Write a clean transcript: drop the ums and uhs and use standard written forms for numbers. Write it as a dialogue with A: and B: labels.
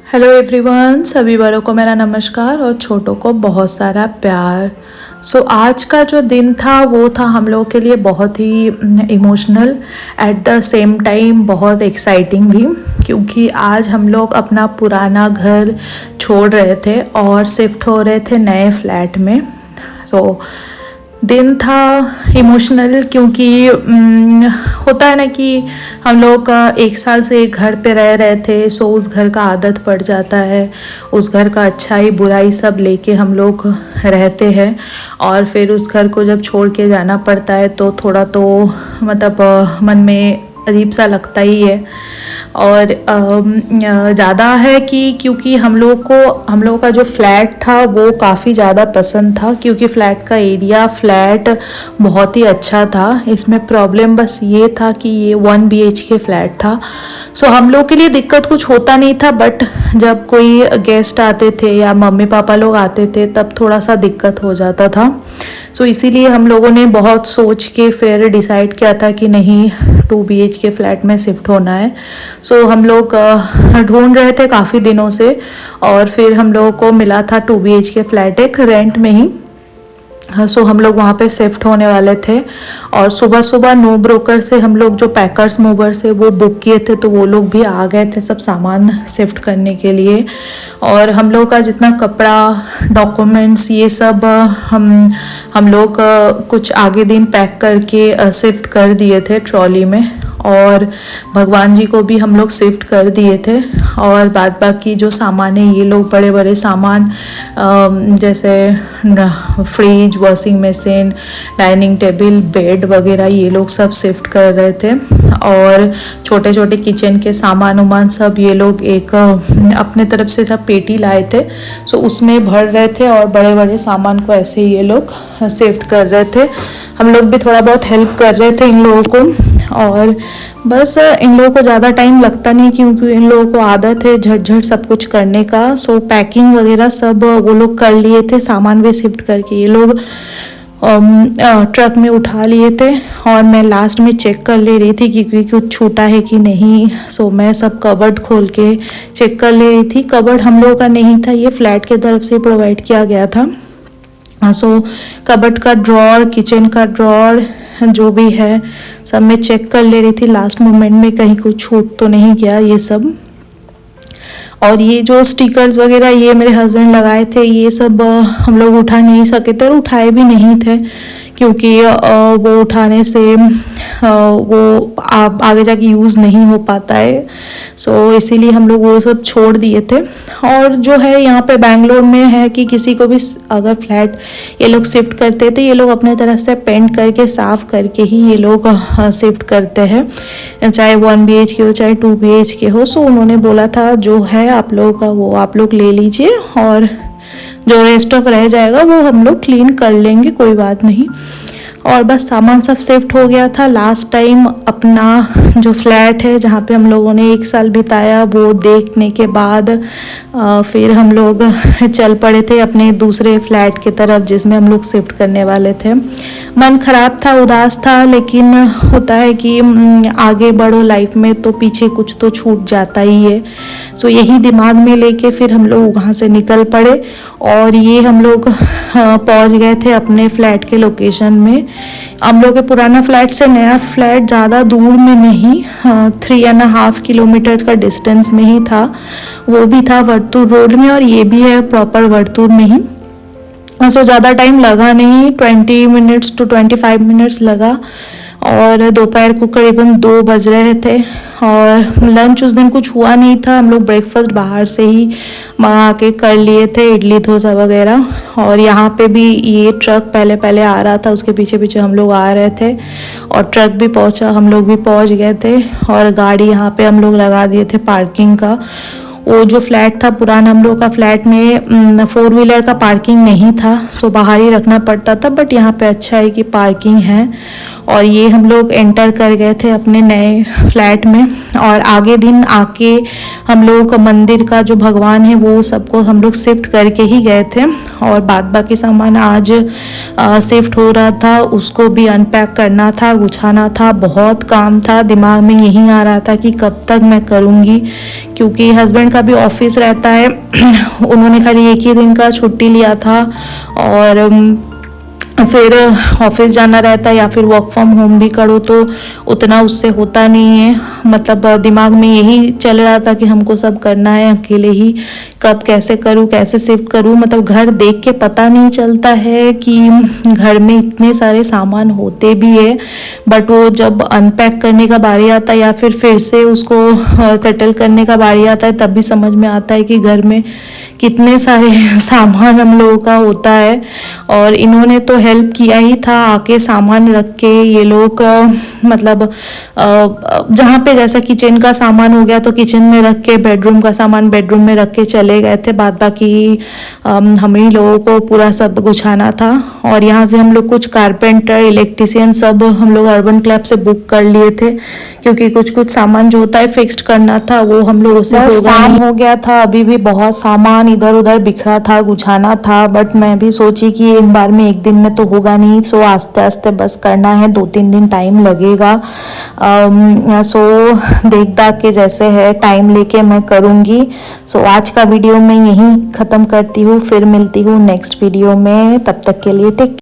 A: Hello everyone, सभी बड़ों को मेरा नमस्कार और छोटों को बहुत सारा प्यार। आज का जो दिन था वो था हम लोगों के लिए बहुत ही emotional, at the same time बहुत एक्साइटिंग भी, क्योंकि आज हम लोग अपना पुराना घर छोड़ रहे थे और शिफ्ट हो रहे थे नए फ्लैट में। दिन था इमोशनल क्योंकि होता है ना कि हम लोग एक साल से एक घर पे रह रहे थे, उस घर का आदत पड़ जाता है, उस घर का अच्छाई बुराई सब लेके हम लोग रहते हैं और फिर उस घर को जब छोड़ के जाना पड़ता है तो थोड़ा तो मतलब मन में अजीब सा लगता ही है। और ज़्यादा है कि क्योंकि हम लोगों का जो फ्लैट था वो काफ़ी ज़्यादा पसंद था, क्योंकि फ्लैट का एरिया फ्लैट बहुत ही अच्छा था। इसमें प्रॉब्लम बस ये था कि ये 1 BHK फ्लैट था। हम लोग के लिए दिक्कत कुछ होता नहीं था, बट जब कोई गेस्ट आते थे या मम्मी पापा लोग आते थे तब थोड़ा सा दिक्कत हो जाता था। इसीलिए हम लोगों ने बहुत सोच के फिर डिसाइड किया था कि नहीं 2 BHK फ्लैट में शिफ्ट होना है। हम लोग ढूंढ रहे थे काफ़ी दिनों से और फिर हम लोगों को मिला था 2 BHK फ्लैट एक रेंट में ही। हम लोग वहाँ पे शिफ्ट होने वाले थे और सुबह सुबह नो ब्रोकर से हम लोग जो पैकर्स मूवर से वो बुक किए थे तो वो लोग भी आ गए थे सब सामान शिफ्ट करने के लिए। और हम लोग का जितना कपड़ा डॉक्यूमेंट्स ये सब हम लोग कुछ आगे दिन पैक करके शिफ्ट कर दिए थे ट्रॉली में, और भगवान जी को भी हम लोग शिफ्ट कर दिए थे। और बाद बाकी जो सामान है ये लोग बड़े बड़े सामान जैसे fridge, washing machine, dining table, bed वगैरह ये लोग सब शिफ्ट कर रहे थे। और छोटे छोटे किचन के सामान उमान सब ये लोग एक अपने तरफ से सब पेटी लाए थे, उसमें भर रहे थे और बड़े बड़े सामान को ऐसे ये लोग शिफ्ट कर रहे थे। हम लोग भी थोड़ा बहुत हेल्प कर रहे थे इन लोगों को, और बस इन लोगों को ज़्यादा टाइम लगता नहीं क्योंकि इन लोगों को आदत है झट सब कुछ करने का। पैकिंग वगैरह सब वो लोग कर लिए थे, सामान भी शिफ्ट करके ये लोग ट्रक में उठा लिए थे। और मैं लास्ट में चेक कर ले रही थी क्योंकि कुछ छूटा है कि नहीं। मैं सब कबर्ड खोल के चेक कर ले रही थी। कबर्ड हम लोगों का नहीं था, ये फ्लैट की तरफ से प्रोवाइड किया गया था। कबर्ड का ड्रॉर, किचन का ड्रॉर जो भी है सब मैं चेक कर ले रही थी लास्ट मोमेंट में, कहीं कुछ छूट तो नहीं गया ये सब। और ये जो स्टिकर्स वगैरह ये मेरे हस्बैंड लगाए थे, ये सब हम लोग उठा नहीं सके थे और उठाए भी नहीं थे क्योंकि वो उठाने से वो आगे जाके यूज़ नहीं हो पाता है। इसीलिए हम लोग वो सब छोड़ दिए थे। और जो है यहाँ पे बैंगलोर में है कि किसी को भी अगर फ्लैट ये लोग शिफ्ट करते थे, ये लोग अपने तरफ से पेंट करके साफ करके ही ये लोग शिफ्ट करते हैं, चाहे 1 BHK हो चाहे 2 BHK हो। उन्होंने बोला था जो है आप लोगों का वो आप लोग ले लीजिए और जो रेस्ट ऑफ रह जाएगा वो हम लोग क्लीन कर लेंगे, कोई बात नहीं। और बस सामान सब शिफ्ट हो गया था। लास्ट टाइम अपना जो फ्लैट है जहाँ पे हम लोगों ने 1 साल बिताया वो देखने के बाद फिर हम लोग चल पड़े थे अपने दूसरे फ्लैट की तरफ जिसमें हम लोग शिफ्ट करने वाले थे। मन खराब था, उदास था, लेकिन होता है कि आगे बढ़ो लाइफ में तो पीछे कुछ तो छूट जाता ही है। यही दिमाग में लेके फिर हम लोग वहाँ से निकल पड़े और ये हम लोग पहुँच गए थे अपने फ्लैट के लोकेशन में। हम लोग के पुराना फ्लैट से नया फ्लैट ज़्यादा दूर में नहीं, 3.5 किलोमीटर का डिस्टेंस में ही था। वो भी था वर्तुर रोड में और ये भी है प्रॉपर वर्तुर में ही। ज़्यादा टाइम लगा नहीं, 20 मिनट्स to 25 मिनट्स लगा। और दोपहर को करीबन 2 बज रहे थे और लंच उस दिन कुछ हुआ नहीं था। हम लोग ब्रेकफास्ट बाहर से ही मंगा के कर लिए थे, इडली डोसा वगैरह। और यहाँ पे भी ये ट्रक पहले आ रहा था, उसके पीछे पीछे हम लोग आ रहे थे और ट्रक भी पहुँचा, हम लोग भी पहुँच गए थे। और गाड़ी यहाँ पे हम लोग लगा दिए थे पार्किंग का। वो जो फ्लैट था पुराना हम लोग का, फ्लैट में 4 व्हीलर का पार्किंग नहीं था, बाहर ही रखना पड़ता था, बट यहाँ पे अच्छा है कि पार्किंग है। और ये हम लोग एंटर कर गए थे अपने नए फ्लैट में। और आगे दिन आके हम लोग मंदिर का जो भगवान है वो सबको हम लोग शिफ्ट करके ही गए थे, और बाद बाकी सामान आज शिफ्ट हो रहा था, उसको भी अनपैक करना था, गुछाना था, बहुत काम था। दिमाग में यही आ रहा था कि कब तक मैं करूँगी, क्योंकि हस्बैंड का भी ऑफिस रहता है। उन्होंने खाली एक ही दिन का छुट्टी लिया था, और फिर ऑफिस जाना रहता है या फिर वर्क फ्रॉम होम भी करो तो उतना उससे होता नहीं है। मतलब दिमाग में यही चल रहा था कि हमको सब करना है अकेले ही, कब कैसे करूँ, कैसे शिफ्ट करूँ। मतलब घर देख के पता नहीं चलता है कि घर में इतने सारे सामान होते भी है, बट वो जब अनपैक करने का बारी आता है या फिर से उसको सेटल करने का बारी आता है, तब भी समझ में आता है कि घर में कितने सारे सामान हम लोगों का होता है। और इन्होंने तो हेल्प किया ही था, आके सामान रख के ये लोग मतलब जहाँ पे जैसा किचन का सामान हो गया तो किचन में रख के, बेडरूम का सामान बेडरूम में रख के चले गए थे। बाद बाकी हम ही लोगों को पूरा सब गुछाना था। और यहाँ से हम लोग कुछ कारपेंटर, इलेक्ट्रिशियन सब हम लोग अर्बन क्लैब से बुक कर लिए थे, क्योंकि कुछ कुछ सामान जो होता है फिक्स्ड करना था, वो हम लोगों से शाम हो गया था। अभी भी बहुत सामान इधर उधर बिखरा था, गुछाना था, बट मैं भी सोची कि एक बार में एक दिन में तो होगा नहीं, सो आस्ते आस्ते बस करना है, 2-3 दिन टाइम लगेगा। सो देख दाख के जैसे है टाइम लेके मैं करूँगी। सो आज का वीडियो मैं यहीं ख़त्म करती हूँ, फिर मिलती हूँ नेक्स्ट वीडियो में। तब तक के लिए टेक